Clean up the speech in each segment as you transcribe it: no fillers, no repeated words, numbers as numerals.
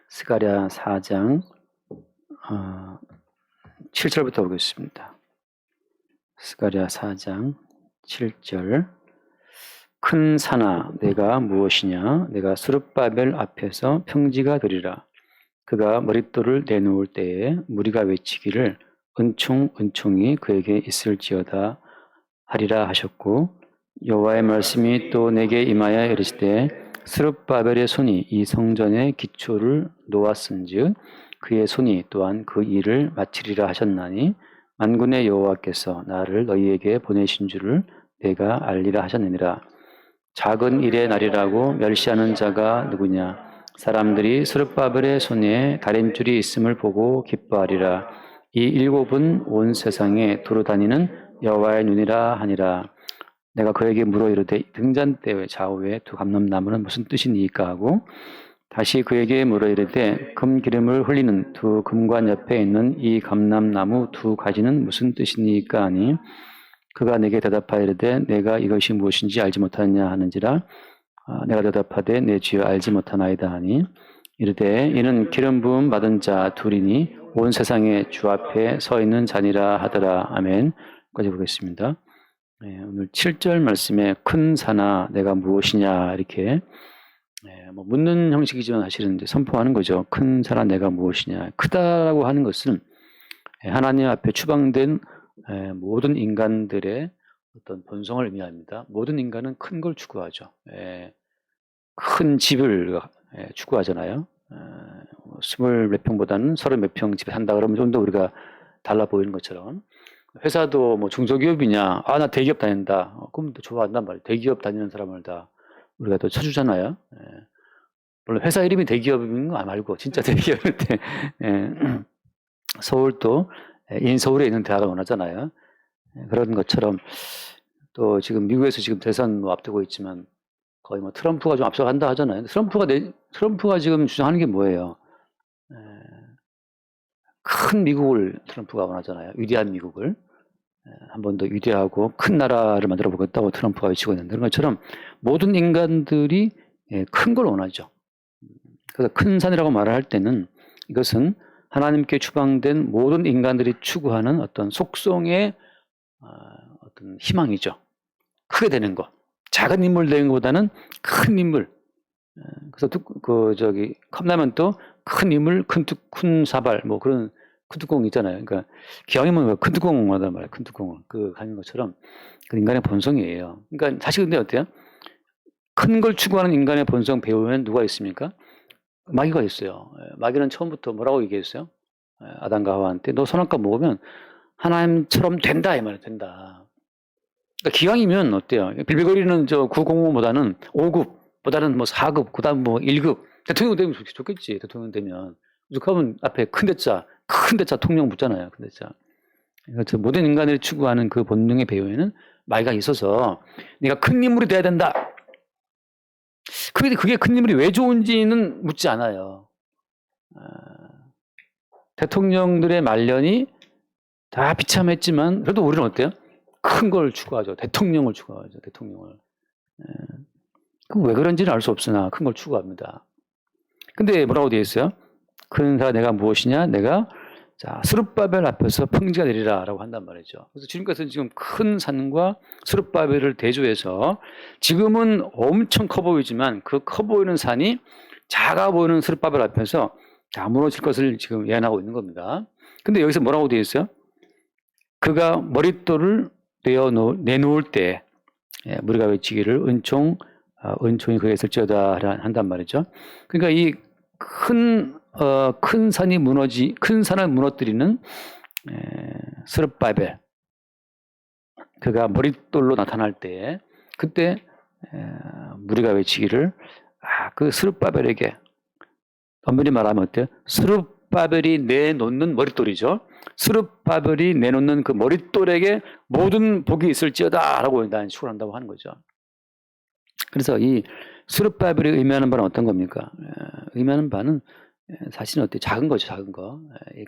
스가랴 4장 7절부터 보겠습니다. 스가랴 4장 7절. 큰 산아 내가 무엇이냐? 내가 스룹바벨 앞에서 평지가 되리라. 그가 머릿돌을 내놓을 때에 무리가 외치기를 은총 은총이 그에게 있을지어다 하리라 하셨고, 여호와의 말씀이 또 내게 임하여 이르시되 스룹바벨의 손이 이 성전의 기초를 놓았은즉 그의 손이 또한 그 일을 마치리라 하셨나니, 만군의 여호와께서 나를 너희에게 보내신 줄을 내가 알리라 하셨느니라. 작은 일의 날이라고 멸시하는 자가 누구냐? 사람들이 스룹바벨의 손에 다림줄이 있음을 보고 기뻐하리라. 이 일곱은 온 세상에 두루 다니는 여호와의 눈이라 하니라. 내가 그에게 물어 이르되 등잔대 좌우에 두 감람나무는 무슨 뜻이니까 하고, 다시 그에게 물어 이르되 금 기름을 흘리는 두 금관 옆에 있는 이 감람나무 두 가지는 무슨 뜻이니까 하니, 그가 내게 대답하여 이르되 내가 이것이 무엇인지 알지 못하느냐 하는지라. 내가 대답하되 내 주여 알지 못하나이다 하니, 이르되 이는 기름 부음 받은 자 둘이니 온 세상에 주 앞에 서 있는 자니라 하더라. 아멘. 까지 보겠습니다. 오늘 7절 말씀에 큰 산아 내가 무엇이냐 이렇게 묻는 형식이지만 사실은 이제 선포하는 거죠. 큰 산아 내가 무엇이냐. 크다라고 하는 것은 하나님 앞에 추방된 모든 인간들의 어떤 본성을 의미합니다. 모든 인간은 큰 걸 추구하죠. 큰 집을 추구하잖아요. 20몇 평보다는 30몇 평 집에 산다 그러면 좀 더 우리가 달라 보이는 것처럼, 회사도 뭐 중소기업이냐, 나 대기업 다닌다, 그럼 또 좋아한단 말이에요. 대기업 다니는 사람을 다 우리가 또 쳐주잖아요. 물론 회사 이름이 대기업인 거 말고 진짜 대기업인데 서울도 인서울에 있는 대학을 원하잖아요. 그런 것처럼 또 지금 미국에서 지금 대선 앞두고 있지만 거의 뭐 트럼프가 좀 앞서간다 하잖아요. 트럼프가 지금 주장하는 게 뭐예요? 큰 미국을 트럼프가 원하잖아요. 위대한 미국을. 한 번 더 위대하고 큰 나라를 만들어 보겠다고 트럼프가 외치고 있는 그런 것처럼 모든 인간들이 큰 걸 원하죠. 그래서 큰 산이라고 말을 할 때는 이것은 하나님께 추방된 모든 인간들이 추구하는 어떤 속성의 어떤 희망이죠. 크게 되는 거. 작은 인물 되는 것보다는 큰 인물. 그래서 컵라면 또 큰 인물, 큰 사발, 뭐 그런 큰 뚜껑 있잖아요. 그러니까 기왕이면 큰 뚜껑 하단 말이에요. 큰 뚜껑을 가는 것처럼 그 인간의 본성이에요. 그러니까 사실 근데 어때요? 큰 걸 추구하는 인간의 본성 배우면 누가 있습니까? 마귀가 있어요. 마귀는 처음부터 뭐라고 얘기했어요? 아담과 하와한테 너 선악과 먹으면 하나님처럼 된다 이 말이에요. 된다. 그러니까 기왕이면 어때요? 빌빌거리는 905보다는 5급보다는 뭐 4급, 그다음 뭐 1급. 대통령 되면 좋겠지. 대통령 되면. 그러면 앞에 큰 대자 통령 붙잖아요. 큰 대자. 그러니까 모든 인간들이 추구하는 그 본능의 배후에는 마귀가 있어서 네가 큰 인물이 돼야 된다. 그게 큰 인물이 왜 좋은지는 묻지 않아요. 대통령들의 말년이 다 비참했지만 그래도 우리는 어때요? 큰 걸 추구하죠. 대통령을 추구하죠. 대통령을. 그 왜 그런지는 알 수 없으나 큰 걸 추구합니다. 근데 뭐라고 되어 있어요? 큰 산아 내가 무엇이냐? 내가 스룹바벨 앞에서 평지가 되리라 라고 한단 말이죠. 그래서 지금까지는 지금 큰 산과 스룹바벨을 대조해서 지금은 엄청 커 보이지만 그 커 보이는 산이 작아 보이는 스룹바벨 앞에서 다 무너질 것을 지금 예언하고 있는 겁니다. 근데 여기서 뭐라고 되어 있어요? 그가 머릿돌을 내놓을 때 무리가 외치기를 은총이 그에 있을지어다 한단 말이죠. 그러니까 이 큰 산을 무너뜨리는 스룹바벨, 그가 머릿돌로 나타날 때 그때 무리가 외치기를 그 스룹바벨에게, 엄밀히 말하면 어때요? 스룹바벨이 내놓는 머릿돌이죠. 스룹바벨이 내놓는 그 머릿돌에게 모든 복이 있을지어다 라고 일단 축원한다고 하는 거죠. 그래서 이 스룹바벨이 의미하는 바는 어떤 겁니까? 의미하는 바는 사실은 어때요? 작은 거죠, 작은 거.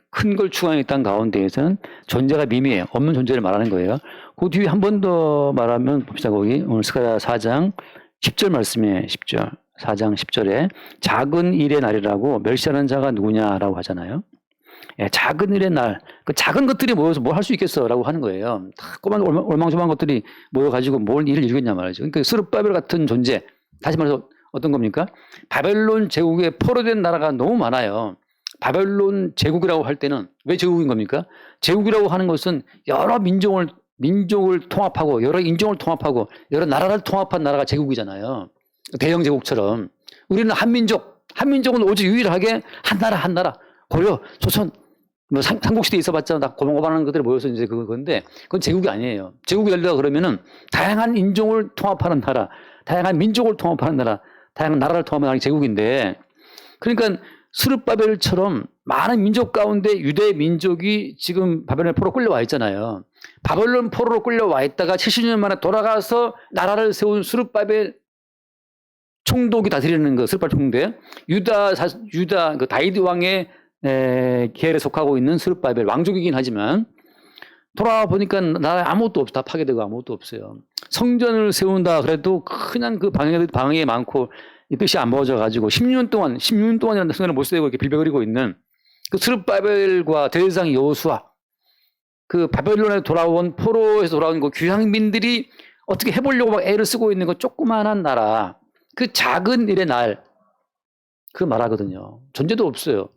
큰 걸 추구하는 땅 가운데에서는 존재가 미미해요. 없는 존재를 말하는 거예요. 그 뒤에 한 번 더 말하면 봅시다. 거기 오늘 스가랴 4장 10절 말씀에 10절. 4장 10절에 작은 일의 날이라고 멸시하는 자가 누구냐라고 하잖아요. 예, 작은 일의 날, 그 작은 것들이 모여서 뭘 할 수 있겠어라고 하는 거예요. 다 꼬만 얼망조만 것들이 모여가지고 뭘 일을 이루겠냐 말이죠. 그러니까 스룹바벨 같은 존재, 다시 말해서 어떤 겁니까? 바벨론 제국에 포로된 나라가 너무 많아요. 바벨론 제국이라고 할 때는 왜 제국인 겁니까? 제국이라고 하는 것은 여러 민족을 통합하고 여러 인종을 통합하고 여러 나라를 통합한 나라가 제국이잖아요. 대영 제국처럼 우리는 한민족은 오직 유일하게 한 나라 고려, 조선, 뭐 삼국시대에 있어봤자 다 고만고만한 것들이 모여서 이제 그건데 그건 제국이 아니에요. 제국이 되려고 그러면은 다양한 인종을 통합하는 나라, 다양한 민족을 통합하는 나라, 다양한 나라를 통합하는 나라가 제국인데 그러니까 스룹바벨처럼 많은 민족 가운데 유대 민족이 지금 바벨론 포로 끌려와 있잖아요. 바벨론 포로로 끌려와 있다가 70년 만에 돌아가서 나라를 세운 스룹바벨 총독이 다스리는 거, 스룹바벨 총독, 유다 그 다윗 왕의 계열에 속하고 있는 스룹바벨 왕족이긴 하지만 돌아와 보니까 나라에 아무것도 없어. 다 파괴되고 아무것도 없어요. 성전을 세운다 그래도 그냥 그 방해 많고 이 뜻이 안 모아져 가지고 16년 동안이라는 성전을 못 세우고 이렇게 빌벼거리고 있는 그 스룹바벨과 대제사장 여호수아, 그 바벨론에 돌아온 포로에서 돌아온 그 귀향민들이 어떻게 해보려고 막 애를 쓰고 있는 그 조그마한 나라, 그 작은 일의 날, 그 말하거든요. 존재도 없어요.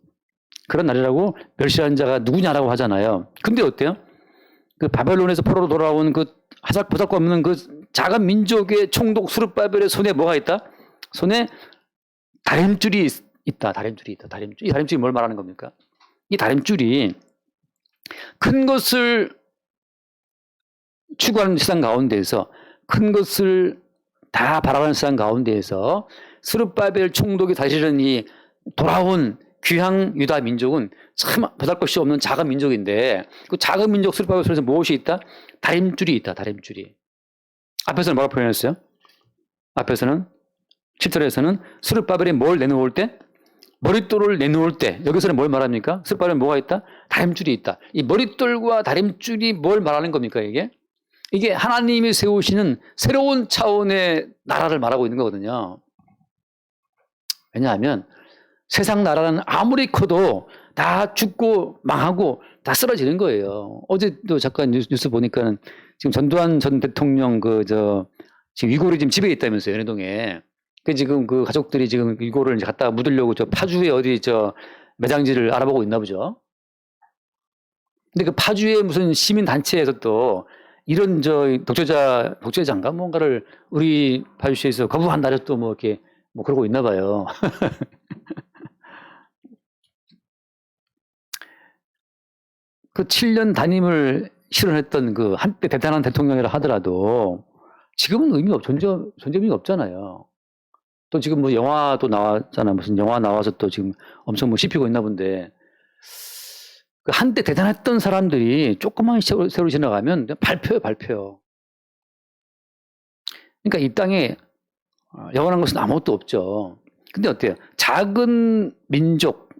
그런 날이라고 멸시하는 자가 누구냐라고 하잖아요. 근데 어때요? 그 바벨론에서 포로로 돌아온 그 보잘것 없는 그 작은 민족의 총독 스룹바벨의 손에 뭐가 있다? 손에 다림줄이 있다. 다림줄이. 이 다림줄이 뭘 말하는 겁니까? 이 다림줄이 큰 것을 추구하는 세상 가운데에서 큰 것을 다 바라보는 세상 가운데에서 스룹바벨 총독이 다스리는 이 돌아온 귀향 유다 민족은 참 보잘것이 없는 작은 민족인데 그 작은 민족 스룹바벨 손에서 무엇이 있다? 다림줄이 있다. 다림줄이. 앞에서는 뭐라고 표현했어요? 앞에서는 7절에서는 스룹바벨이 뭘 내놓을 때? 머릿돌을 내놓을 때. 여기서는 뭘 말합니까? 스룹바벨에 뭐가 있다? 다림줄이 있다. 이 머릿돌과 다림줄이 뭘 말하는 겁니까 이게? 이게 하나님이 세우시는 새로운 차원의 나라를 말하고 있는 거거든요. 왜냐하면 세상 나라는 아무리 커도 다 죽고 망하고 다 쓰러지는 거예요. 어제도 잠깐 뉴스 보니까는 지금 전두환 전 대통령 지금 위골이 지금 집에 있다면서요, 연희동에. 그 지금 그 가족들이 지금 위골을 이제 갖다가 묻으려고 저 파주에 어디 매장지를 알아보고 있나 보죠. 근데 그 파주의 무슨 시민 단체에서 또 이런 독재자인가 뭔가를 우리 파주시에서 거부한다 또 뭐 이렇게 뭐 그러고 있나 봐요. 그 7년 단임을 실현했던 그 한때 대단한 대통령이라 하더라도 지금은 존재 의미가 없잖아요. 또 지금 뭐 영화도 나왔잖아. 무슨 영화 나와서 또 지금 엄청 뭐 씹히고 있나 본데 그 한때 대단했던 사람들이 조금만 세월이 지나가면 발표요. 그러니까 이 땅에 영원한 것은 아무것도 없죠. 근데 어때요? 작은 민족,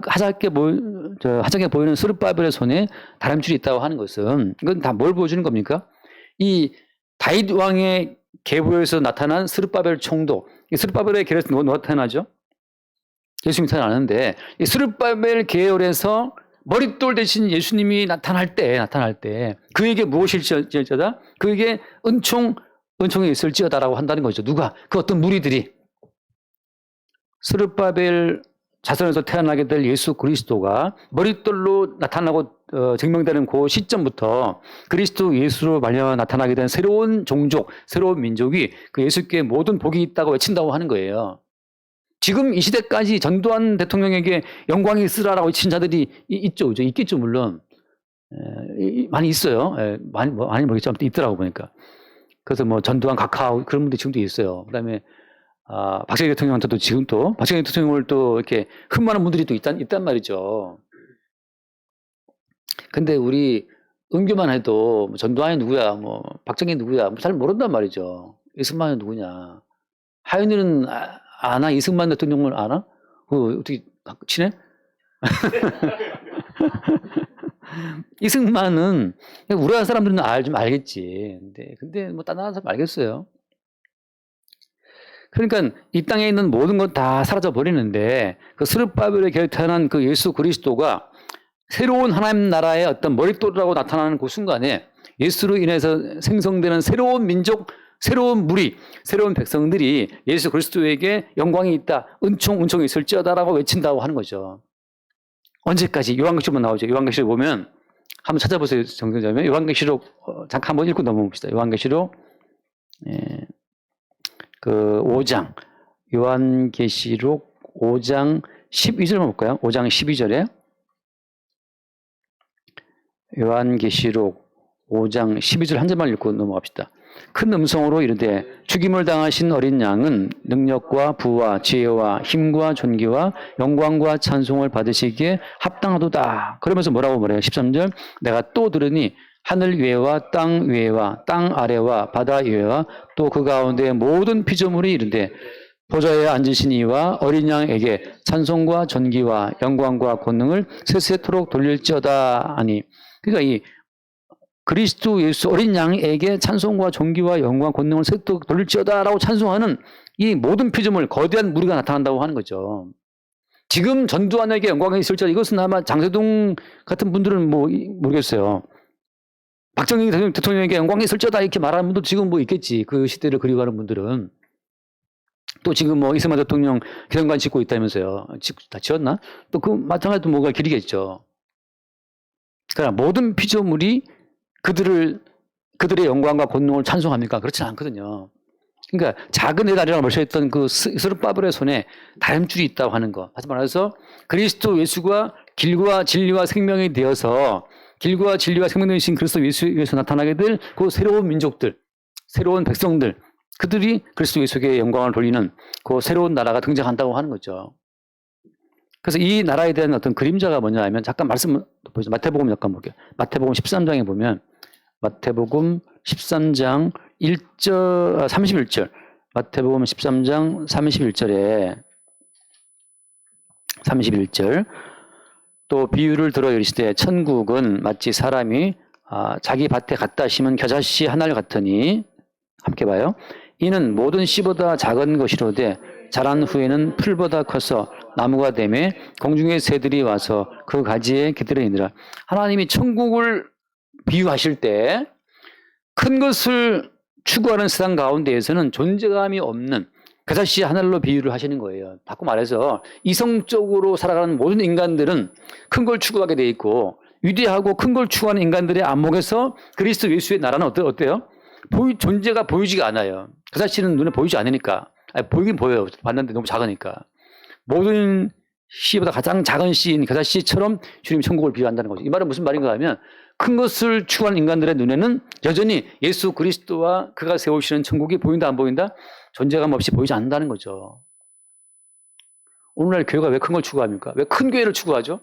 하찮게 보이는 스룹바벨의 손에 다림줄이 있다고 하는 것은 이건 다 뭘 보여주는 겁니까? 이 다윗 왕의 계보에서 나타난 스룹바벨 총독, 이 스룹바벨의 계열에서 누가 나타나죠? 예수님이 나타나는데 이 스룹바벨 계열에서 머릿돌 대신 예수님이 나타날 때 그에게 무엇일지어다? 그에게 은총이 있을지어다라고 한다는 거죠. 누가? 그 어떤 무리들이 스룹바벨 자손에서 태어나게 될 예수 그리스도가 머릿돌로 나타나고 증명되는 그 시점부터 그리스도 예수로 말려 나타나게 된 새로운 종족, 새로운 민족이 그 예수께 모든 복이 있다고 외친다고 하는 거예요. 지금 이 시대까지 전두환 대통령에게 영광이 있으라라고 외친 자들이 있겠죠, 물론. 많이 있어요. 많이 모르겠지만 있더라고 보니까. 그래서 뭐 전두환 각하 그런 분들이 지금도 있어요. 그다음에 박정희 대통령한테도 지금 또 박정희 대통령을 또 이렇게 흠모하는 분들이 또 있단 말이죠. 근데 우리 은교만 해도 뭐 전두환이 누구야, 뭐 박정희 누구야, 뭐 잘 모른단 말이죠. 이승만이 누구냐. 하윤이는 아나? 이승만 대통령을 아나? 어떻게 친해? 이승만은 우리나라 사람들은 좀 알겠지. 근데 뭐 다른 나라 사람 알겠어요. 그러니까 이 땅에 있는 모든 것 다 사라져 버리는데 그 스룹바벨의 계획 태어난 그 예수 그리스도가 새로운 하나님 나라의 어떤 머릿돌이라고 나타나는 그 순간에 예수로 인해서 생성되는 새로운 민족, 새로운 무리, 새로운 백성들이 예수 그리스도에게 영광이 있다, 은총이 있을지어다라고 외친다고 하는 거죠. 언제까지? 요한계시록만 나오죠. 요한계시록 보면 한번 찾아보세요. 정정자면 요한계시록 잠깐 한번 읽고 넘어봅시다. 요한계시록 그 5장, 요한계시록 5장 12절만 볼까요? 5장 12절에 요한계시록 5장 12절 한 절만 읽고 넘어갑시다. 큰 음성으로 이르되 죽임을 당하신 어린 양은 능력과 부와 지혜와 힘과 존귀와 영광과 찬송을 받으시기에 합당하도다. 그러면서 뭐라고 말해요? 13절 내가 또 들으니 하늘 위에와 땅 위에와 땅 아래와 바다 위에와 또 그 가운데 모든 피조물이 이르되 보좌에 앉으신 이와 어린 양에게 찬송과 존귀와 영광과 권능을 세세토록 돌릴지어다 하니. 그러니까 이 그리스도 예수 어린 양에게 찬송과 존귀와 영광 권능을 세세토록 돌릴지어다라고 찬송하는 이 모든 피조물 거대한 무리가 나타난다고 하는 거죠. 지금 전두환에게 영광이 있을지어다 이것은 아마 장세동 같은 분들은 뭐 모르겠어요. 박정희 대통령에게 영광이 있을지어다 이렇게 말하는 분도 지금 뭐 있겠지. 그 시대를 그리워하는 분들은. 또 지금 뭐 이승만 대통령 기념관 짓고 있다면서요. 다 지었나? 또 그 마찬가지로 뭐가 길이겠죠. 그러나 모든 피조물이 그들의 영광과 권능을 찬송합니까? 그렇지는 않거든요. 그러니까 작은 애달이라고 말씀했던 그 스룹바벨의 손에 다림줄이 있다고 하는 거. 다시 말해서 그리스도 예수가 길과 진리와 생명이 되어서 길과 진리와 생명되신 그리스도 예수에서 나타나게 될 그 새로운 민족들, 새로운 백성들, 그들이 그리스도 예수에게 영광을 돌리는 그 새로운 나라가 등장한다고 하는 거죠. 그래서 이 나라에 대한 어떤 그림자가 뭐냐 하면 잠깐 말씀 보죠. 마태복음 잠깐 볼게요. 마태복음 13장에 보면 마태복음 13장 31절 마태복음 13장 31절 또 비유를 들어 이르시되 천국은 마치 사람이 자기 밭에 갖다 심은 겨자씨 하나를 같으니 함께 봐요. 이는 모든 씨보다 작은 것이로되 자란 후에는 풀보다 커서 나무가 되매 공중의 새들이 와서 그 가지에 깃들이니라. 하나님이 천국을 비유하실 때 큰 것을 추구하는 세상 가운데에서는 존재감이 없는 겨자씨 하나로 비유를 하시는 거예요. 바꿔 말해서 이성적으로 살아가는 모든 인간들은 큰 걸 추구하게 돼 있고 위대하고 큰 걸 추구하는 인간들의 안목에서 그리스도 예수의 나라는 어때요? 존재가 보이지가 않아요. 겨자씨는 눈에 보이지 않으니까. 보이긴 보여요. 봤는데 너무 작으니까. 모든 씨보다 가장 작은 씨인 겨자씨처럼 주님이 천국을 비유한다는 거죠. 이 말은 무슨 말인가 하면 큰 것을 추구하는 인간들의 눈에는 여전히 예수 그리스도와 그가 세우시는 천국이 보인다 안 보인다? 존재감 없이 보이지 않는다는 거죠. 오늘날 교회가 왜 큰 걸 추구합니까? 왜 큰 교회를 추구하죠?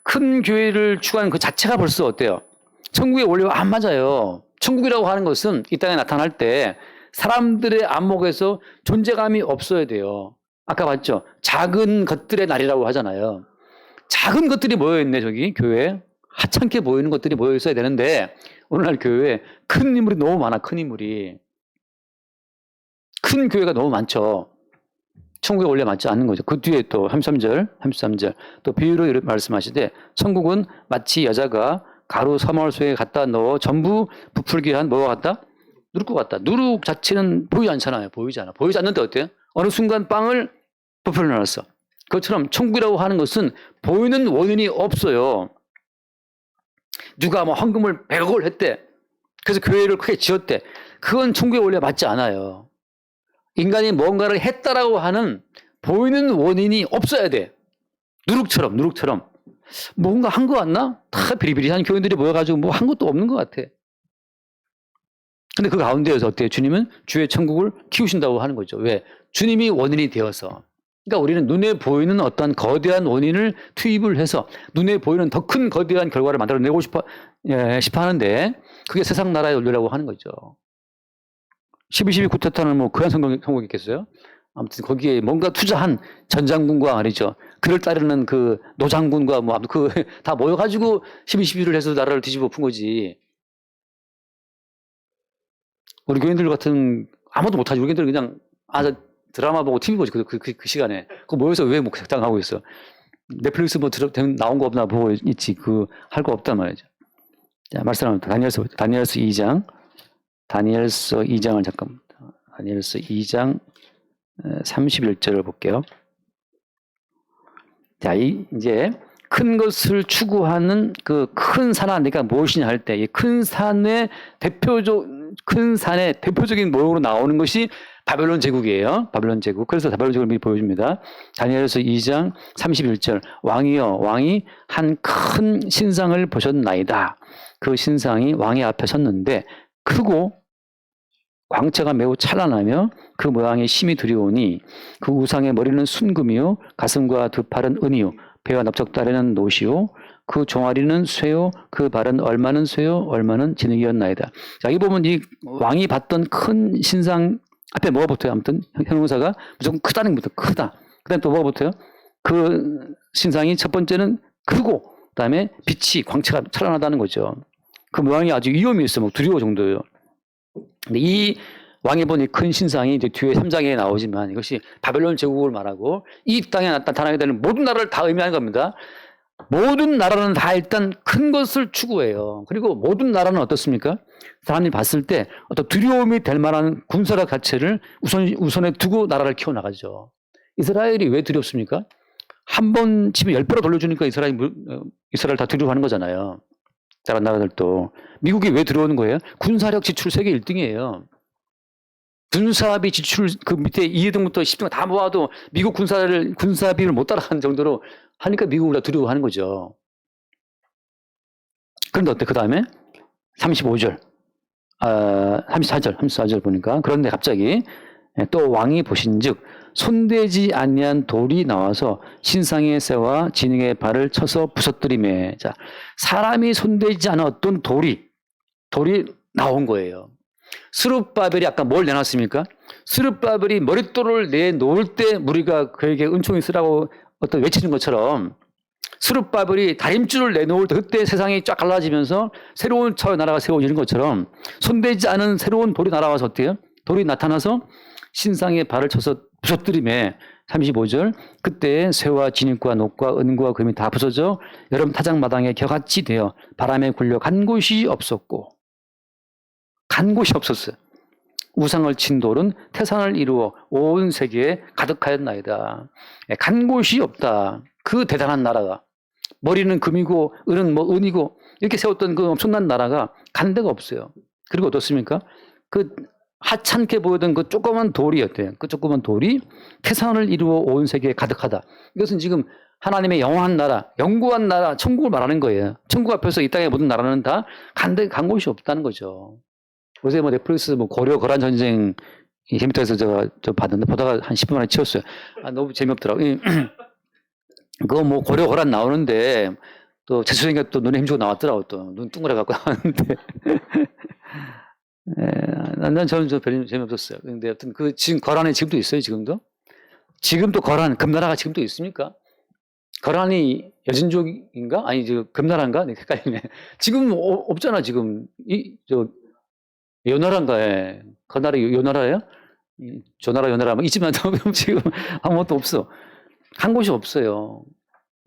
큰 교회를 추구하는 그 자체가 벌써 어때요? 천국의 원리와 안 맞아요. 천국이라고 하는 것은 이 땅에 나타날 때 사람들의 안목에서 존재감이 없어야 돼요. 아까 봤죠? 작은 것들의 날이라고 하잖아요. 작은 것들이 모여있네, 저기, 교회에. 하찮게 보이는 것들이 모여있어야 되는데, 오늘날 교회에 큰 인물이 너무 많아, 큰 인물이. 큰 교회가 너무 많죠. 천국에 원래 맞지 않는 거죠. 그 뒤에 또 33절, 또 비유로 말씀하시되, 천국은 마치 여자가 가루 사마울소에 갖다 넣어 전부 부풀게 한 뭐와 같다? 누룩과 같다. 누룩 자체는 보이지 않잖아요. 보이지 않아. 보이지 않는데 어때요? 어느 순간 빵을 부풀려 놨어. 그것처럼 천국이라고 하는 것은 보이는 원인이 없어요. 누가 뭐 헌금을 100억을 했대. 그래서 교회를 크게 지었대. 그건 천국의 원리에 맞지 않아요. 인간이 뭔가를 했다라고 하는 보이는 원인이 없어야 돼. 누룩처럼. 뭔가 한 거 같나? 다 비리비리한 교인들이 모여가지고 뭐 한 것도 없는 것 같아. 근데 그 가운데에서 어때요? 주님은 주의 천국을 키우신다고 하는 거죠. 왜? 주님이 원인이 되어서. 그러니까 우리는 눈에 보이는 어떤 거대한 원인을 투입을 해서 눈에 보이는 더 큰 거대한 결과를 만들어내고 싶어 하는데 그게 세상 나라의 원리라고 하는 거죠. 12.12 쿠데타는 뭐 그런 성공했겠어요? 아무튼 거기에 뭔가 투자한 전 장군과 말이죠. 그를 따르는 그 노장군과 뭐 그 다 모여가지고 12.12를 해서 나라를 뒤집어 푼 거지. 우리 교인들 같은 아무도 못하지. 우리 교인들은 그냥 드라마 보고 TV 보지, 그 시간에. 그거 모여서 왜 뭐 작당하고 있어. 넷플릭스 뭐 나온 거 없나 보고 있지. 할 거 없단 말이죠. 자, 말씀합니다. 다니엘서 2장. 다니엘서 2장을 잠깐, 다니엘서 2장 31절을 볼게요. 자, 이제 큰 것을 추구하는 그 큰 산하 내가 무엇이냐 할 때, 이 큰 산의 대표적인 모형으로 나오는 것이 바벨론 제국이에요. 바벨론 제국. 그래서 바벨론 제국을 미리 보여줍니다. 다니엘서 2장 31절. 왕이여, 왕이 한 큰 신상을 보셨나이다. 그 신상이 왕의 앞에 섰는데 크고 광채가 매우 찬란하며 그 모양이 심히 두려우니 그 우상의 머리는 순금이요 가슴과 두 팔은 은이요 배와 납작다리는 노시요 그 종아리는 쇠요 그 발은 얼마는 쇠요 얼마는 진흙이었나이다. 자, 여기 보면 이 왕이 봤던 큰 신상 앞에 뭐가 붙어요? 아무튼 형용사가 무조건 크다는 것부터 크다. 그다음에 또 뭐가 붙어요? 그 신상이 첫 번째는 크고 그다음에 빛이 광채가 찬란하다는 거죠. 그 모양이 아주 위험이 있어, 뭐 두려워 정도예요. 근데 이 왕이 본 이 큰 신상이 이제 뒤에 3장에 나오지만 이것이 바벨론 제국을 말하고 이 땅에 나타나게 되는 모든 나라를 다 의미하는 겁니다. 모든 나라는 다 일단 큰 것을 추구해요. 그리고 모든 나라는 어떻습니까? 사람들이 봤을 때 어떤 두려움이 될 만한 군사력 자체를 우선에 두고 나라를 키워나가죠. 이스라엘이 왜 두렵습니까? 한 번 치면 10배로 돌려주니까 이스라엘 다 두려워하는 거잖아요. 다른 나라들도. 미국이 왜 들어오는 거예요? 군사력 지출 세계 1등이에요. 군사비 지출 그 밑에 2등부터 10등 다 모아도 미국 군사비를 못 따라가는 정도로 하니까 미국을 다 두려워하는 거죠. 그런데 어때? 그 다음에 35절, 34절 보니까 그런데 갑자기 또 왕이 보신즉 손대지 아니한 돌이 나와서 신상의 쇠와 진흙의 발을 쳐서 부서뜨리매. 자, 사람이 손대지 않은 어떤 돌이 나온 거예요. 스룹바벨이 아까 뭘 내놨습니까? 스룹바벨이 머릿돌을 내놓을 때 무리가 그에게 은총이 쓰라고 어떤 외치는 것처럼 스룹바벨이 다림줄을 내놓을 때 그때 세상이 쫙 갈라지면서 새로운 차의 나라가 세워지는 것처럼 손대지 않은 새로운 돌이 날아와서 어때요? 돌이 나타나서 신상의 발을 쳐서 부서뜨리매. 35절. 그때 쇠와 진흙과 녹과 은과 금이 다 부서져 여름 타작마당에 겨같이 되어 바람에 굴려 간 곳이 없었고. 간 곳이 없었어요. 우상을 친 돌은 태산을 이루어 온 세계에 가득하였나이다. 간 곳이 없다. 그 대단한 나라가. 머리는 금이고 은은 뭐 은이고 이렇게 세웠던 그 엄청난 나라가 간 데가 없어요. 그리고 어떻습니까? 그 하찮게 보이던 그 조그만 돌이었대요. 그 조그만 돌이 태산을 이루어 온 세계에 가득하다. 이것은 지금 하나님의 영원한 나라, 영구한 나라, 천국을 말하는 거예요. 천국 앞에서 이 땅의 모든 나라는 다 간 곳이 없다는 거죠. 요새 뭐 넷플릭스 뭐 고려 거란 전쟁 재밌다 해서 제가 봤는데 보다가 한 10분 만에 치웠어요. 너무 재미없더라고요. 그거 뭐 고려 거란 나오는데 또 재수생이가 또 눈에 힘주고 나왔더라고. 또 눈 둥그레 갖고 나왔는데. 저는 별로 재미없었어요. 근데 하여튼 지금 거란이 지금도 있어요, 지금도? 지금도 금나라가 지금도 있습니까? 거란이 여진족인가? 아니, 금나라인가? 헷갈리네. 지금 없잖아, 지금. 요나라인가, 예. 거나라 요나라예요? 조나라, 뭐 있지만 지금 아무것도 없어. 한 곳이 없어요.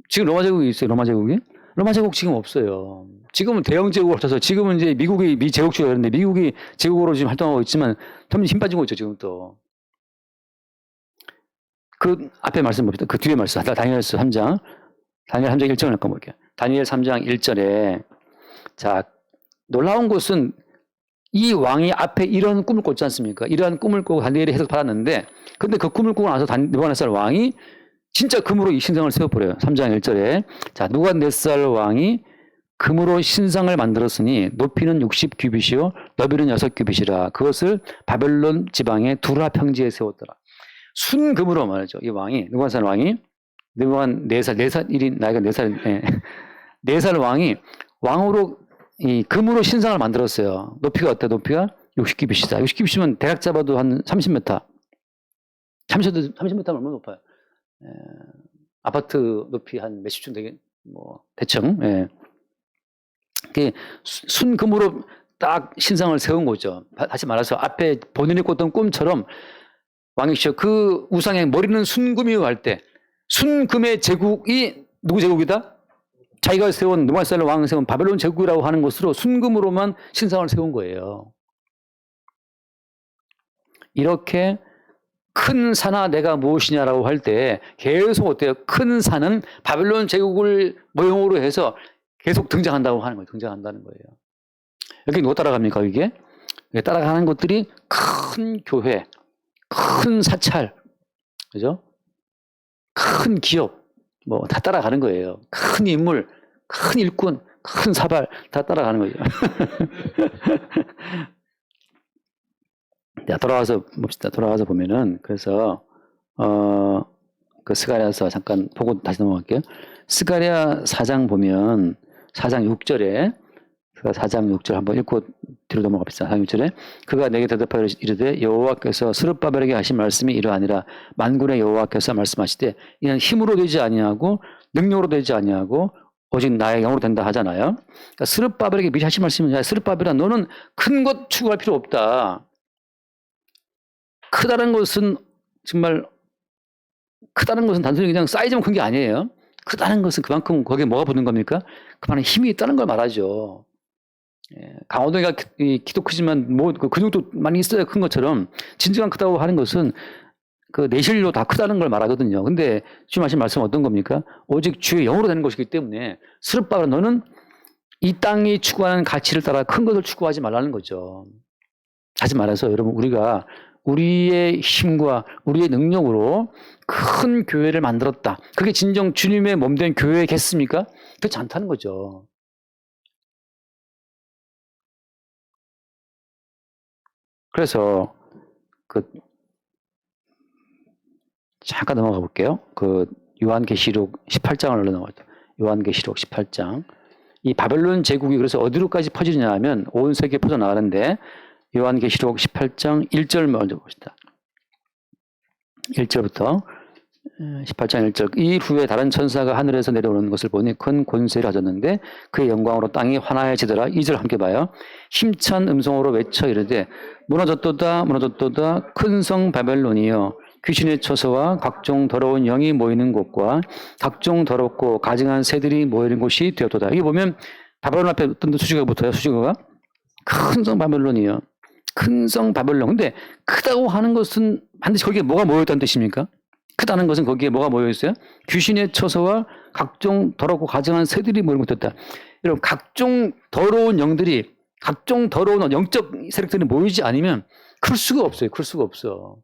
지금 로마 제국이 있어요, 로마 제국이? 로마 제국 지금 없어요. 지금은 대영 제국으로 합쳐서 지금은 이제 미국이 미제국주의가 그런데 미국이 제국으로 지금 활동하고 있지만 점점 힘 빠지고 있죠, 지금 또. 그 앞에 말씀 봅시다. 그 뒤에 말씀. 다니엘 3장 1절을 한번 볼게요. 다니엘 3장 1절에 자, 놀라운 것은 이 왕이 앞에 이런 꿈을 꿨지 않습니까? 이러한 꿈을 꾸고 다니엘이 해석받았는데 근데 그 꿈을 꾸고 나서 느부갓네살 왕이 진짜 금으로 이 신상을 세워버려요. 3장 1절에 자, 느부갓네살 왕이 금으로 신상을 만들었으니 높이는 60규빗이요 너비는 6규빗이라 그것을 바벨론 지방의 두라 평지에 세웠더라. 순금으로 말이죠. 이 왕이 느부갓네살 왕이 느부갓네살 4살이 나이가 4살 4살 왕이 왕으로 이 금으로 신상을 만들었어요. 높이가 어때? 높이가 60규빗이다. 60규빗이면 대략 잡아도 한 30m. 30m면 얼마나 높아요? 아파트 높이 한 몇십 층 되게 뭐 대충. 예. 순금으로 딱 신상을 세운 거죠. 다시 말해서 앞에 본인이 꿨던 꿈처럼 왕이시죠. 그 우상의 머리는 순금이요 할 때 순금의 제국이 누구 제국이다? 자기가 세운 느부갓네살 왕이 세운 바벨론 제국이라고 하는 것으로 순금으로만 신상을 세운 거예요. 이렇게 큰 산아 내가 무엇이냐라고 할 때 계속 어때요? 큰 산은 바벨론 제국을 모형으로 해서 계속 등장한다고 하는 거예요. 등장한다는 거예요. 여기 누가 따라갑니까? 이게 따라가는 것들이 큰 교회, 큰 사찰, 그죠? 큰 기업, 뭐 다 따라가는 거예요. 큰 인물, 큰 일꾼, 큰 사발 다 따라가는 거죠. 자, 돌아와서 봅시다. 돌아와서 보면은 그래서 그 스가랴서 잠깐 보고 다시 넘어갈게요. 스가랴 4장 보면 4장 6절에 4장 6절 한번 읽고 뒤로 넘어갑시다. 4장 6절에 그가 내게 대답하여 이르되 여호와께서 스룹바벨에게 하신 말씀이 이러하니라. 만군의 여호와께서 말씀하시되 이는 힘으로 되지 아니하고 능력으로 되지 아니하고 오직 나의 영으로 된다 하잖아요. 그러니까 스룹바벨에게 미리 하신 말씀은 야 스룹바벨아 너는 큰 것 추구할 필요 없다. 크다는 것은 정말 크다는 것은 단순히 그냥 사이즈만 큰 게 아니에요. 크다는 것은 그만큼 거기에 뭐가 붙는 겁니까? 그만한 힘이 있다는 걸 말하죠. 예, 강호동이가 키도 크지만 뭐 근육도 많이 있어야 큰 것처럼 진정한 크다고 하는 것은 그 내실로 다 크다는 걸 말하거든요. 근데 주님 하신 말씀은 어떤 겁니까? 오직 주의 영으로 되는 것이기 때문에 스룹바벨 너는 이 땅이 추구하는 가치를 따라 큰 것을 추구하지 말라는 거죠. 다시 말해서 여러분 우리가 우리의 힘과 우리의 능력으로 큰 교회를 만들었다. 그게 진정 주님의 몸된 교회겠습니까? 그렇지 않다는 거죠. 그래서 잠깐 넘어가 볼게요. 요한계시록 18장을 넘어가죠. 요한계시록 18장. 이 바벨론 제국이 그래서 어디로까지 퍼지느냐 하면 온 세계에 퍼져나가는데 요한계시록 18장 1절 먼저 봅시다. 1절부터 18장 1절 이 후에 다른 천사가 하늘에서 내려오는 것을 보니 큰 권세를 가졌는데 그의 영광으로 땅이 환하여지더라. 2절 함께 봐요. 힘찬 음성으로 외쳐 이르되 무너졌도다 무너졌도다 큰 성 바벨론이여 귀신의 처소와 각종 더러운 영이 모이는 곳과 각종 더럽고 가증한 새들이 모이는 곳이 되었도다. 여기 보면 바벨론 앞에 어떤 수식어가 붙어요. 수식어가 큰 성 바벨론이요. 큰 성 바벨론. 근데 크다고 하는 것은 반드시 거기에 뭐가 모여있다는 뜻입니까? 크다는 것은 거기에 뭐가 모여있어요? 귀신의 처소와 각종 더럽고 가증한 새들이 모이는 곳이었다. 여러분 각종 더러운 영들이 각종 더러운 영적 세력들이 모이지 않으면 클 수가 없어요. 클 수가 없어.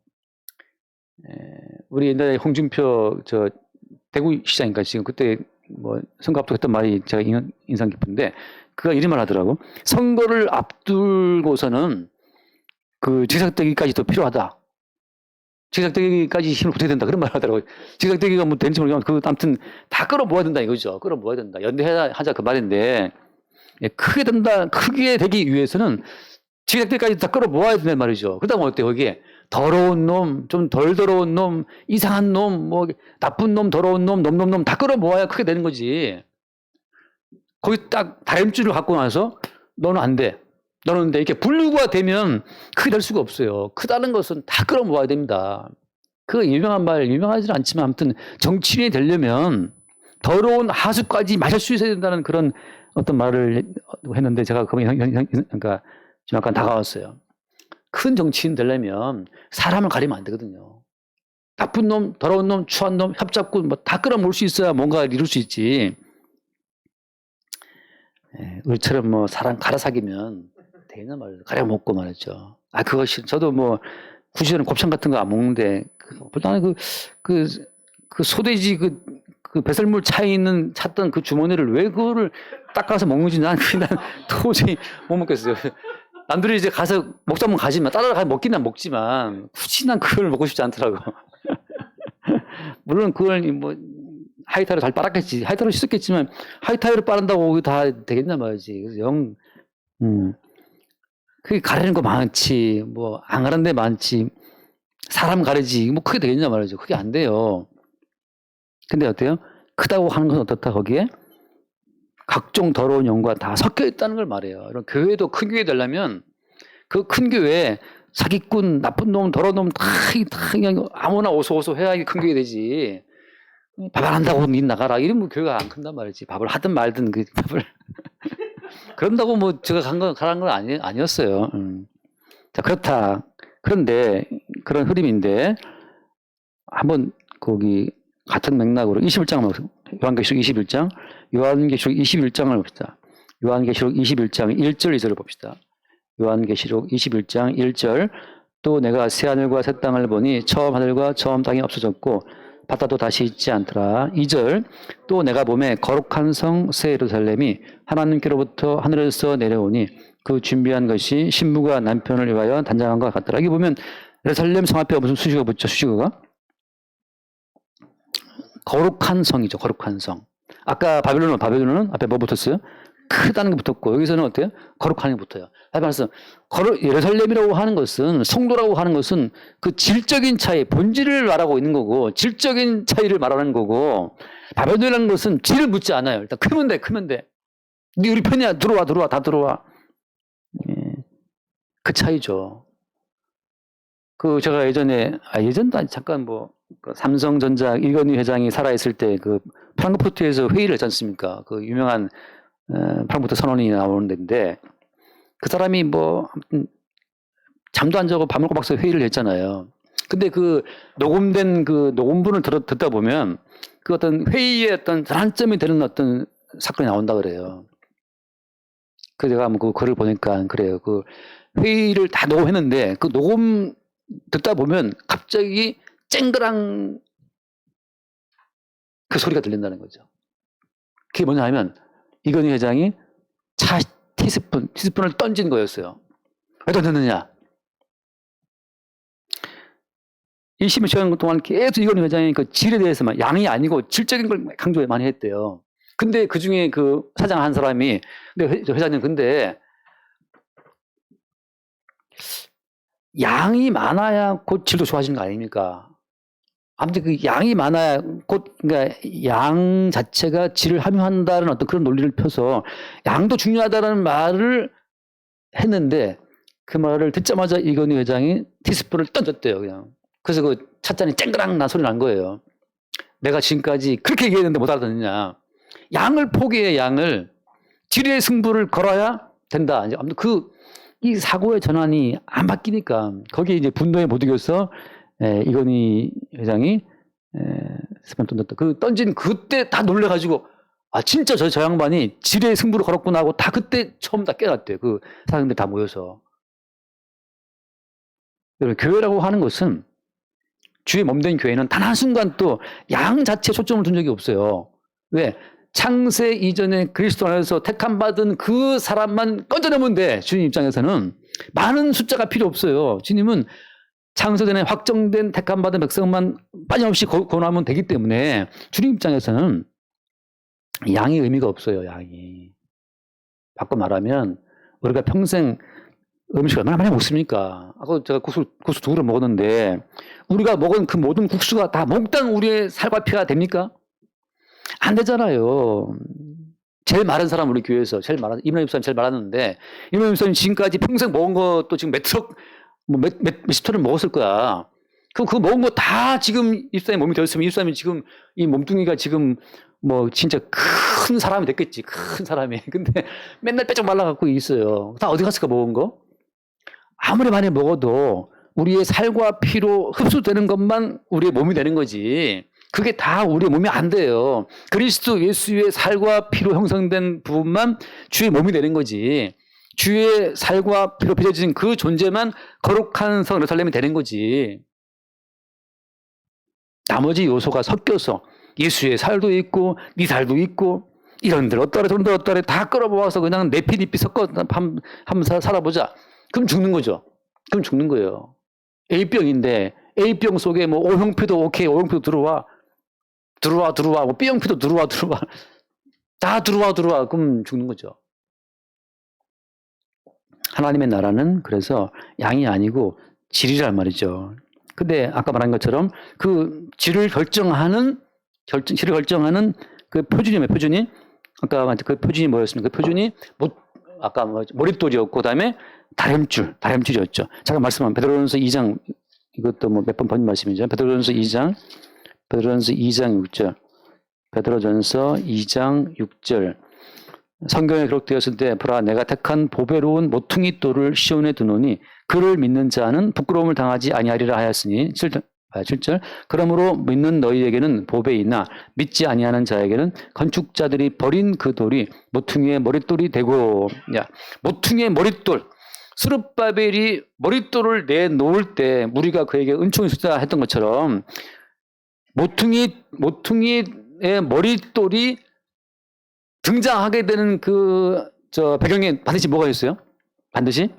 우리 옛날에 홍준표 대구시장인가 지금 그때 뭐 선거 앞두고 했던 말이 제가 인상 깊은데 그가 이런 말 하더라고. 선거를 앞두고서는 그 지삭대기까지도 필요하다. 지삭대기까지 힘을 붙여야 된다. 그런 말 하더라고요. 지삭대기가 뭐 되는지 모르겠지만 아무튼 다 끌어모아야 된다 이거죠. 끌어모아야 된다. 연대하자 그 말인데 크게 되기 위해서는 지삭대기까지 다 끌어모아야 된단 말이죠. 그다음 어때요? 거기에 더러운 놈, 좀 덜 더러운 놈, 이상한 놈, 뭐 나쁜 놈, 더러운 놈, 놈 다 끌어모아야 크게 되는 거지. 거기 딱 다림줄을 갖고 나서 너는 안 돼. 너는 돼. 이렇게 분류가 되면 크게 될 수가 없어요. 크다는 것은 다 끌어모아야 됩니다. 그 유명한 말, 유명하지는 않지만 아무튼 정치인이 되려면 더러운 하수까지 마실 수 있어야 된다는 그런 어떤 말을 했는데 제가 그러니까 좀 약간 다가왔어요. 큰 정치인 되려면 사람을 가리면 안 되거든요. 나쁜 놈, 더러운 놈, 추한 놈, 협잡고 뭐 다 끌어모을 수 있어야 뭔가 이룰 수 있지. 우리처럼 뭐 사람 갈아 사귀면 되나 말이죠. 가려 먹고 말이죠. 그것이 저도 뭐 굳이 저는 곱창 같은 거 안 먹는데 나는 그 소돼지 그 배설물 차에 있는 찾던 그 주머니를 왜 그거를 닦아서 먹는지 난 도저히 못 먹겠어요. 남들이 이제 가서 먹자면 가지만 따라가 먹기는 먹지만 굳이 난 그걸 먹고 싶지 않더라고. 물론 그걸 뭐 하이타이로 잘 빨았겠지. 하이타이로 씻었겠지만 하이타이로 빠른다고 다 되겠나 말이지. 그래서 그게 가리는 거 많지. 뭐 안 가는 데 많지. 사람 가리지. 뭐 크게 되겠냐 말이죠. 그게 안 돼요. 근데 어때요? 크다고 하는 건 어떻다 거기에? 각종 더러운 영과 다 섞여 있다는 걸 말해요. 이런 교회도 큰 교회 되려면 그 큰 교회에 사기꾼, 나쁜 놈, 더러운 놈 다 그냥 아무나 오소오소 해야 큰 교회 되지. 밥 안 한다고 니 나가라 이러면 교회가 안 큰단 말이지. 밥을 하든 말든 그 밥을 그런다고 뭐 제가 가는 건 아니었어요. 자, 그렇다. 그런데 그런 흐름인데 한번 거기 같은 맥락으로 21장 요한계시록 21장 요한계시록 21장을 봅시다. 요한계시록 21장 1절 2절을 봅시다. 요한계시록 21장 1절 또 내가 새 하늘과 새 땅을 보니 처음 하늘과 처음 땅이 없어졌고 바다도 다시 있지 않더라. 2절 또 내가 보매 거룩한 성 새 예루살렘이 하나님께로부터 하늘에서 내려오니 그 준비한 것이 신부가 남편을 위하여 단장한 것 같더라. 여기 보면 예루살렘 성 앞에 무슨 수식어 붙죠? 수식어가? 거룩한 성이죠. 거룩한 성. 아까 바벨론은 앞에 뭐 붙었어요? 크다는 게 붙었고 여기서는 어때요? 거룩한 게 붙어요. 말해서 예루살렘이라고 하는 것은 성도라고 하는 것은 그 질적인 차이, 본질을 말하고 있는 거고 질적인 차이를 말하는 거고 바벨론이라는 것은 질을 묻지 않아요. 일단 크면 돼. 네 우리 편이야. 들어와 다 들어와. 예. 그 차이죠. 그 제가 예전도 잠깐 그 삼성전자 이건희 회장이 살아있을 때 그 프랑크푸르트에서 회의를 했지 않습니까? 그 유명한 프랑크푸르트 선언이 나오는 데인데 그 사람이 아무튼 잠도 안 자고 밥 먹고 박서 회의를 했잖아요. 근데 그 녹음된 그 녹음분을 듣다 보면 그 어떤 회의의 어떤 전환점이 되는 어떤 사건이 나온다 그래요. 그 제가 그 글을 보니까 그래요. 그 회의를 다 녹음했는데 그 녹음 듣다 보면 갑자기 쨍그랑 그 소리가 들린다는 거죠. 그게 뭐냐 하면 이건희 회장이 티스푼을 던진 거였어요. 왜 던졌느냐? 20여 시간 동안 계속 이건희 회장이 그 질에 대해서만 양이 아니고 질적인 걸 강조 많이 했대요. 근데 그 중에 그 사장 한 사람이 근데 회장님 근데 양이 많아야 곧 질도 좋아지는 거 아닙니까? 아무튼 그 양이 많아야 그러니까 양 자체가 질을 함유한다는 어떤 그런 논리를 펴서 양도 중요하다는 말을 했는데 그 말을 듣자마자 이건희 회장이 티스푼을 던졌대요, 그냥. 그래서 그 찻잔이 쨍그랑 난 소리 난 거예요. 내가 지금까지 그렇게 얘기했는데 못 알아듣느냐. 양을 포기해, 양을. 질의 승부를 걸어야 된다. 이제 아무튼 이 사고의 전환이 안 바뀌니까 거기에 이제 분노에 못 이겨서 이건희 회장이 스푼 던졌다. 그 던진 그때 다 놀래가지고 진짜 저 양반이 질의 승부를 걸었구나 하고 다 그때 처음 다 깨닫대요. 그 사람들 다 모여서. 교회라고 하는 것은 주의 몸된 교회는 단 한순간 또 양 자체에 초점을 둔 적이 없어요. 왜? 창세 이전에 그리스도 안에서 택함받은 그 사람만 건져내면 돼. 주님 입장에서는. 많은 숫자가 필요 없어요. 주님은 창세전에 확정된 택함받은 백성만 빠짐없이 구원하면 되기 때문에 주님 입장에서는 양의 의미가 없어요. 양이. 바꿔 말하면 우리가 평생 음식을 얼마나 많이 먹습니까? 아까 제가 국수 두 그릇 먹었는데 우리가 먹은 그 모든 국수가 다 몽땅 우리의 살과 피가 됩니까? 안 되잖아요. 제일 마른 사람 우리 교회에서 제일 마른 이문혜 목사님 제일 많았는데 이문혜 목사님 지금까지 평생 먹은 것도 지금 몇 트럭 몇십 톤을 먹었을 거야. 그럼 그거 먹은 거 다 지금 입사님 몸이 되었으면 입사님이 지금 이 몸뚱이가 지금 진짜 큰 사람이 됐겠지. 큰 사람이. 근데 맨날 빼쩍 말라갖고 있어요. 다 어디 갔을까 먹은 거? 아무리 많이 먹어도 우리의 살과 피로 흡수되는 것만 우리의 몸이 되는 거지. 그게 다 우리의 몸이 안 돼요. 그리스도 예수의 살과 피로 형성된 부분만 주의 몸이 되는 거지. 주의 살과 피로 빚어진 그 존재만 거룩한 성 예루살렘이 되는 거지. 나머지 요소가 섞여서 예수의 살도 있고 네 살도 있고 이런들 어떠래 저런들 어떠래 다 끌어모아서 그냥 내피디피 섞어 한번 살아보자. 그럼 죽는 거죠. 그럼 죽는 거예요. A병인데 A병 속에 O형피도 오케이 O형피도 들어와 B형피도 들어와 다 들어와 그럼 죽는 거죠. 하나님의 나라는 그래서 양이 아니고 질이란 말이죠. 근데 아까 말한 것처럼 그 질을 결정하는 그 표준이 아까 그 표준이 뭐였습니까? 그 표준이 아까 뭐 머릿돌이었고 그다음에 다림줄이었죠. 잠깐 말씀한 베드로전서 2장 이것도 뭐 몇 번 본 말씀이죠. 베드로전서 2장 6절. 베드로전서 2장 6절. 성경에 기록되었을 때 보라 내가 택한 보배로운 모퉁이 돌을 시온에 두노니 그를 믿는 자는 부끄러움을 당하지 아니하리라 하였으니 7절 그러므로 믿는 너희에게는 보배이나 믿지 아니하는 자에게는 건축자들이 버린 그 돌이 모퉁이의 머릿돌이 되고 모퉁이의 머릿돌 스룹바벨이 머릿돌을 내놓을 때 무리가 그에게 은총이 숫자 했던 것처럼 모퉁이의 머릿돌이 등장하게 되는 배경에 반드시 뭐가 있어요? 반드시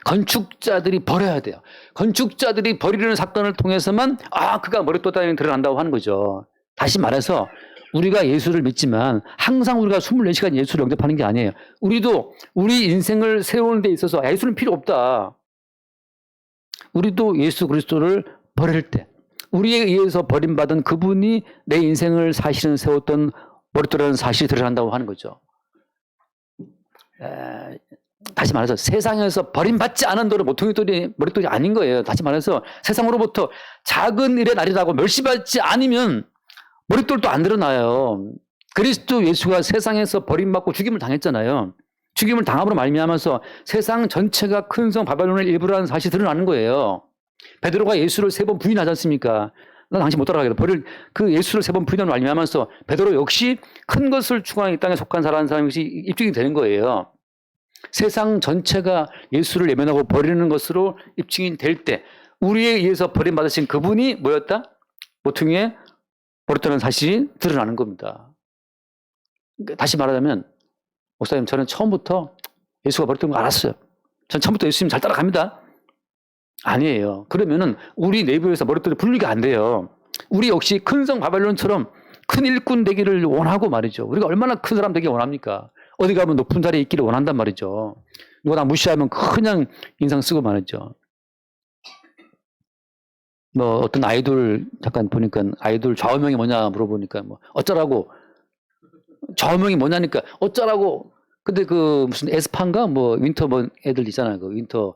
건축자들이 버려야 돼요. 건축자들이 버리는 사건을 통해서만 그가 머릿돌 따위는 드러난다고 하는 거죠. 다시 말해서 우리가 예수를 믿지만 항상 우리가 24시간 예수를 영접하는 게 아니에요. 우리도 우리 인생을 세우는 데 있어서 예수는 필요 없다. 우리도 예수 그리스도를 버릴 때 우리에 의해서 버림받은 그분이 내 인생을 사실은 세웠던 머릿돌이라는 사실이 드러난다고 하는 거죠. 다시 말해서 세상에서 버림받지 않은 돌은 모퉁이돌이 머릿돌이 아닌 거예요. 다시 말해서 세상으로부터 작은 일의 날이라고 멸시받지 않으면 머릿돌도 안 드러나요. 그리스도 예수가 세상에서 버림받고 죽임을 당했잖아요. 죽임을 당함으로 말미암아서 세상 전체가 큰 성 바벨론의 일부라는 사실이 드러나는 거예요. 베드로가 예수를 3번 부인하지 않습니까? 난 당신 못 따라가겠다. 버릴 그 예수를 3번 부인하는 말미암아서 베드로 역시 큰 것을 추구하는 이 땅에 속한 자라는 사람이 입증이 되는 거예요. 세상 전체가 예수를 외면하고 버리는 것으로 입증이 될 때 우리에 의해서 버림받으신 그분이 뭐였다? 모퉁이에 버렸다는 사실이 드러나는 겁니다. 다시 말하자면 목사님 저는 처음부터 예수가 버렸던 거 알았어요. 전 처음부터 예수님 잘 따라갑니다. 아니에요. 그러면은 우리 내부에서 머릿돌이 분리가 안 돼요. 우리 역시 큰 성 바벨론처럼 큰 일꾼 되기를 원하고 말이죠. 우리가 얼마나 큰 사람 되기 원합니까? 어디 가면 높은 자리에 있기를 원한단 말이죠. 누가 나 무시하면 그냥 인상 쓰고 말이죠. 뭐 어떤 아이돌 잠깐 보니까 아이돌 좌우명이 뭐냐 물어보니까 뭐 어쩌라고 좌우명이 뭐냐니까 어쩌라고. 근데 그 무슨 에스파인가 뭐 윈터 뭐 애들 있잖아요. 그 윈터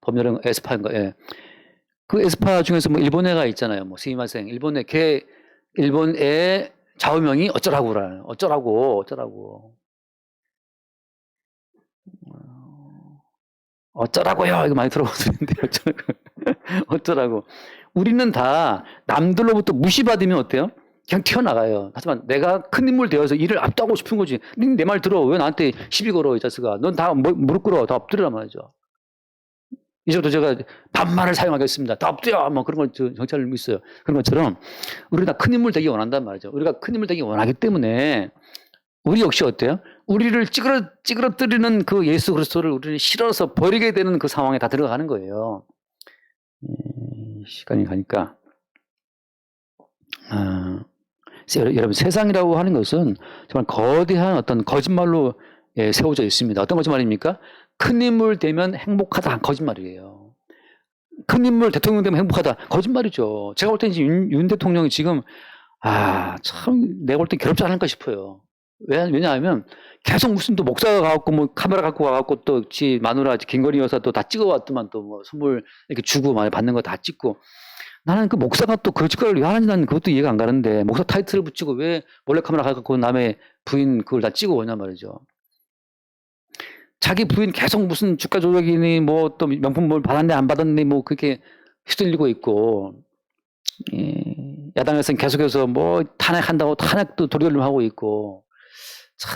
봄여름 에스파인가. 예. 그 에스파 중에서 뭐 일본 애가 있잖아요. 뭐 스미마생 일본 애 좌우명이 어쩌라고라요. 어쩌라고요. 이거 많이 들어보는데 어쩌라고. 우리는 다 남들로부터 무시받으면 어때요? 그냥 튀어나가요. 하지만 내가 큰 인물 되어서 일을 압도하고 싶은 거지. 내 말 들어. 왜 나한테 시비 걸어 이 자식아. 넌 다 무릎 꿇어. 다 엎드리란 말이죠. 이제부터 제가 반말을 사용하겠습니다. 다 엎드려. 뭐 그런 걸 정찰을 있어요. 그런 것처럼 우리가 다 큰 인물 되기 원한단 말이죠. 우리가 큰 인물 되기 원하기 때문에 우리 역시 어때요? 우리를 찌그러뜨리는 그 예수 그리스도를 우리를 실어서 버리게 되는 그 상황에 다 들어가는 거예요. 시간이 가니까. 여러분 세상이라고 하는 것은 정말 거대한 어떤 거짓말로 세워져 있습니다. 어떤 거짓말입니까? 큰 인물 되면 행복하다. 거짓말이에요. 큰 인물 대통령 되면 행복하다. 거짓말이죠. 제가 볼 때 윤 대통령이 지금 참 내가 볼 때 괴롭지 않을까 싶어요. 왜냐하면 계속 무슨 또 목사가 가갖고 뭐 카메라 갖고 와갖고 또 지 마누라 김건희 여사 또 다 찍어왔더만 또 뭐 선물 이렇게 주고 많이 받는 거 다 찍고. 나는 그 목사가 또 그 짓거리를 왜 하는지 나는 그것도 이해가 안 가는데 목사 타이틀을 붙이고 왜 몰래카메라 갖고 남의 부인 그걸 다 찍어 오냐 말이죠. 자기 부인 계속 무슨 주가 조작이니 뭐 또 명품 뭘 받았네 안 받았네 뭐 그렇게 휘둘리고 있고 야당에서는 계속해서 뭐 탄핵한다고 탄핵도 도리돌림하고 있고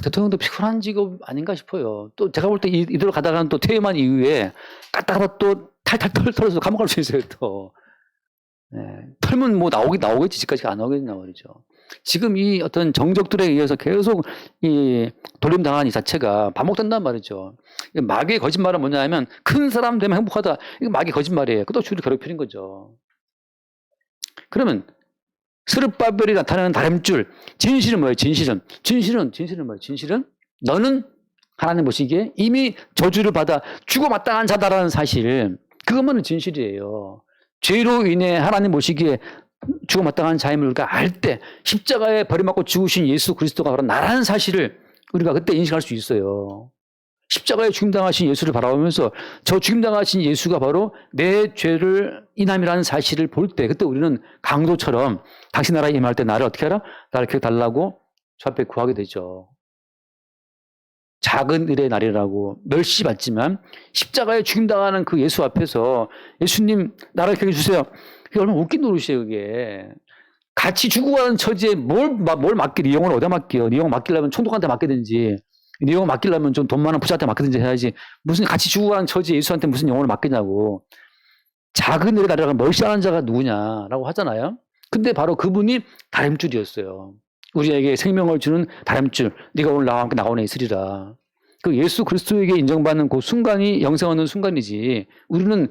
대통령도 피곤한 직업 아닌가 싶어요. 또 제가 볼 때 이대로 가다가는 또 퇴임한 이후에 까딱하다 또 탈탈 털어서 감옥 갈 수 있어요 또. 털면 뭐 나오겠지 집까지 안 나오겠냐 말이죠. 지금 이 어떤 정적들에 의해서 계속 이 돌림 당한 이 자체가 반복된단 말이죠. 마귀의 거짓말은 뭐냐면 큰 사람 되면 행복하다. 이거 마귀의 거짓말이에요. 그것도 주를 괴롭히는 거죠. 그러면 스룹바벨이 나타내는 다림줄 진실은 뭐예요? 진실은 뭐예요? 진실은 너는 하나님 보시기에 이미 저주를 받아 죽어 마땅한 자다라는 사실 그것만은 진실이에요. 죄로 인해 하나님 보시기에 죽어 마땅한 자임을 우리가 알 때 십자가에 버림받고 죽으신 예수 그리스도가 바로 나라는 사실을 우리가 그때 인식할 수 있어요. 십자가에 죽임당하신 예수를 바라보면서 저 죽임당하신 예수가 바로 내 죄를 인함이라는 사실을 볼 때 그때 우리는 강도처럼 당신 나라에 임할 때 나를 어떻게 하라? 나를 기억해 달라고 주 앞에 구하게 되죠. 작은 일의 날이라고 멸시받지만 십자가에 죽임당하는 그 예수 앞에서 예수님 나를 기억해 주세요. 그게 얼마나 웃긴 노릇이에요. 그게. 같이 죽어가는 처지에 뭘 맡겨? 네 영혼을 어디다 맡겨? 네 영혼 맡기려면 총독한테 맡기든지 네 영혼 맡기려면 좀 돈 많은 부자한테 맡기든지 해야지. 무슨 같이 죽어가는 처지에 예수한테 무슨 영혼을 맡기냐고. 작은 일에 달려가 멸시하는 자가 누구냐라고 하잖아요. 근데 바로 그분이 다림줄이었어요. 우리에게 생명을 주는 다림줄. 네가 오늘 나와 함께 나오네 있으리라. 그 예수 그리스도에게 인정받는 그 순간이 영생 얻는 순간이지. 우리는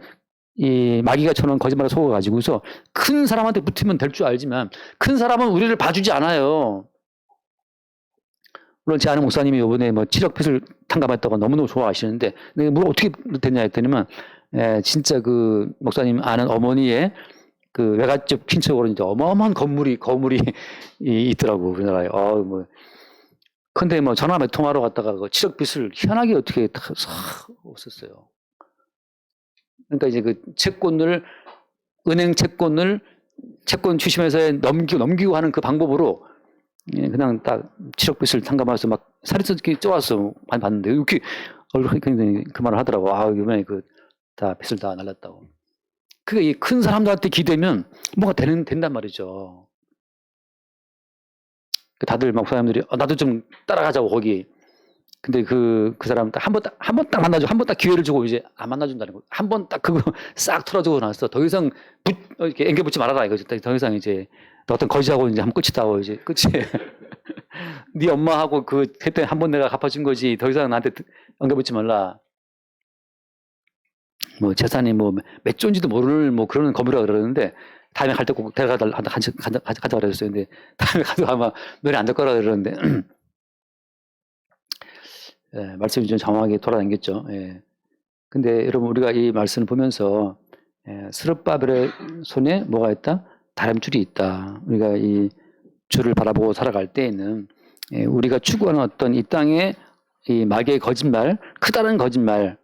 이 마귀가 쳐놓은 거짓말을 속아가지고서 큰 사람한테 붙으면 될 줄 알지만 큰 사람은 우리를 봐주지 않아요. 물론 제 아는 목사님이 이번에 뭐 7억 빚을 탕감했다고 너무너무 좋아하시는데 뭘 어떻게 됐냐 했더니만 진짜 그 목사님 아는 어머니의 그 외갓집 친척으로 이제 어마어마한 거물이 있더라고 우리나라에. 뭐 근데 뭐 전화 몇 통화로 갔다가 그 7억 빚을 희한하게 어떻게 다 없었어요. 그러니까 이제 그 은행 채권 취심해서 넘기고 하는 그 방법으로 그냥 딱 7억 빚을 탕감해서 막 살이 쪄왔어. 많이 봤는데 이렇게 얼굴 굉장히 그 말을 하더라고. 이번에 그 다 빚을 다 날렸다고. 그게 큰 사람들한테 기대면 뭐가 된단 말이죠. 다들 막 사람들이 나도 좀 따라가자고 거기. 근데 그 사람 한 번 딱 만나주고 한 번 딱 기회를 주고 이제 안 만나준다는 거. 한 번 딱 그거 싹 털어주고 나서 더 이상 이렇게 앵겨붙지 말아라 이거죠. 더 이상 이제 어떤 거지하고 이제 한번 끝이다고 이제 끝이. 네 엄마하고 그때 한 번 내가 갚아준 거지. 더 이상 나한테 앵겨붙지 말라. 뭐 재산이 뭐 몇 조인지도 모를 뭐 그런 건물이라 그러는데 다음에 갈 때 꼭 데려가자 그랬어요. 근데 다음에 가도 아마 면회 안 될 거라 그러는데. 말씀이 좀 장황하게 돌아다녔겠죠. 근데 여러분 우리가 이 말씀을 보면서 스룹바벨의 손에 뭐가 있다? 다림줄이 있다. 우리가 이 주를 바라보고 살아갈 때에는 우리가 추구하는 어떤 이 땅의 이 마귀의 거짓말, 크다는 거짓말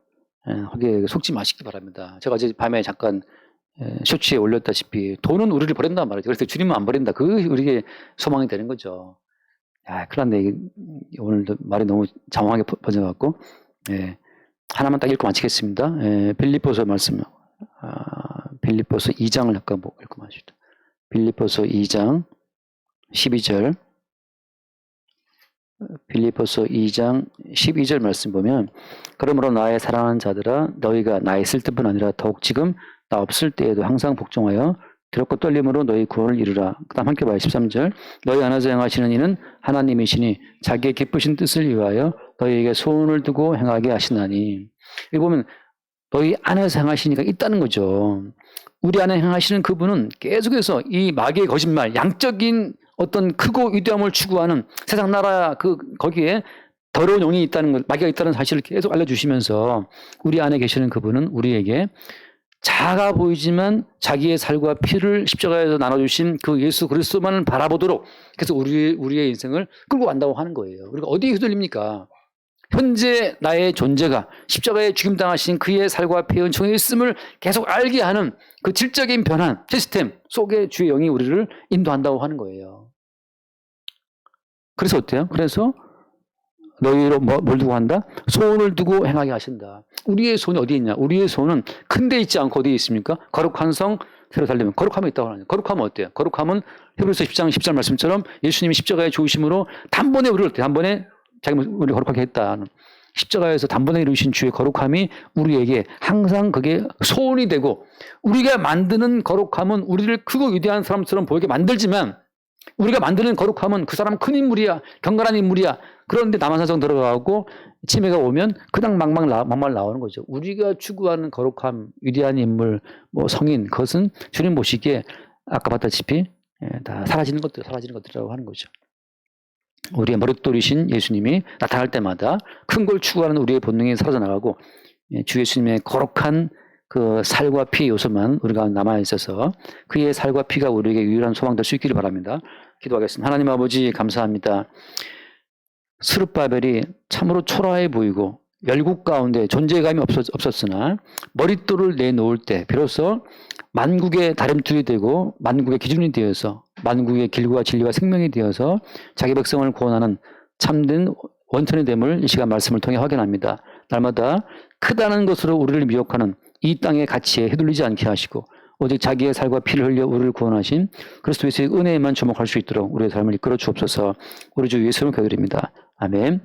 거기에 속지 마시기 바랍니다. 제가 어제 밤에 잠깐 쇼츠에 올렸다시피 돈은 우리를 버린단 말이죠. 그래서 주님은 안 버린다. 그게 우리의 소망이 되는 거죠. 큰일 났네. 오늘도 말이 너무 장황하게 번져갖고. 하나만 딱 읽고 마치겠습니다. 빌립보서 말씀. 빌립보서 2장을 잠깐 읽고 마십시다. 빌립보서 2장 12절. 빌립보서 2장 12절 말씀 보면 그러므로 나의 사랑하는 자들아 너희가 나 있을 때뿐 아니라 더욱 지금 나 없을 때에도 항상 복종하여 두렵고 떨림으로 너희 구원을 이루라. 그 다음 함께 봐요. 13절. 너희 안에서 행하시는 이는 하나님이시니 자기의 기쁘신 뜻을 위하여 너희에게 소원을 두고 행하게 하시나니. 여기 보면 너희 안에서 행하시니까 있다는 거죠. 우리 안에 행하시는 그분은 계속해서 이 마귀의 거짓말, 양적인 어떤 크고 위대함을 추구하는 세상 나라 거기에 더러운 영이 있다는 것, 마귀가 있다는 사실을 계속 알려주시면서 우리 안에 계시는 그분은 우리에게 작아 보이지만 자기의 살과 피를 십자가에서 나눠주신 그 예수 그리스도만을 바라보도록 그래서 우리의 인생을 끌고 간다고 하는 거예요. 우리가 어디에 휘둘립니까? 현재 나의 존재가 십자가에 죽임당하신 그의 살과 피의 은총에 있음을 계속 알게 하는 그 질적인 변환, 시스템 속에 주의 영이 우리를 인도한다고 하는 거예요. 그래서 어때요? 그래서 너희로 뭘 두고 한다? 소원을 두고 행하게 하신다. 우리의 손이 어디에 있냐? 우리의 손은 큰 데 있지 않고 어디에 있습니까? 거룩한 성 새로 살려면 거룩함이 있다고 하는 거예요. 거룩함은 어때요? 거룩함은 히브리서 10장 10절 말씀처럼 예수님이 십자가에 죽으심으로 단번에 우리를 거룩하게 했다. 십자가에서 단번에 이루신 주의 거룩함이 우리에게 항상 그게 소원이 되고 우리가 만드는 거룩함은 우리를 크고 위대한 사람처럼 보이게 만들지만 우리가 만드는 거룩함은 그 사람 큰 인물이야. 경건한 인물이야. 그런데 남한산성 들어가고 치매가 오면 그냥 막말 나오는 거죠. 우리가 추구하는 거룩함, 위대한 인물, 성인, 그것은 주님 보시기에 아까 봤다시피 다 사라지는 것들이라고 하는 거죠. 우리의 머릿돌이신 예수님이 나타날 때마다 큰 걸 추구하는 우리의 본능이 사라져 나가고 주 예수님의 거룩한 그 살과 피 요소만 우리가 남아있어서 그의 살과 피가 우리에게 유일한 소망 될 수 있기를 바랍니다. 기도하겠습니다. 하나님 아버지 감사합니다. 스룹바벨이 참으로 초라해 보이고 열국 가운데 존재감이 없었으나 머릿돌을 내놓을 때 비로소 만국의 다림줄이 되고 만국의 기준이 되어서 만국의 길과 진리와 생명이 되어서 자기 백성을 구원하는 참된 원천이 됨을 이 시간 말씀을 통해 확인합니다. 날마다 크다는 것으로 우리를 미혹하는 이 땅의 가치에 휘둘리지 않게 하시고 오직 자기의 살과 피를 흘려 우리를 구원하신 그리스도 예수의 은혜에만 주목할 수 있도록 우리의 삶을 이끌어 주옵소서. 우리 주 예수를 기도드립니다. 아멘.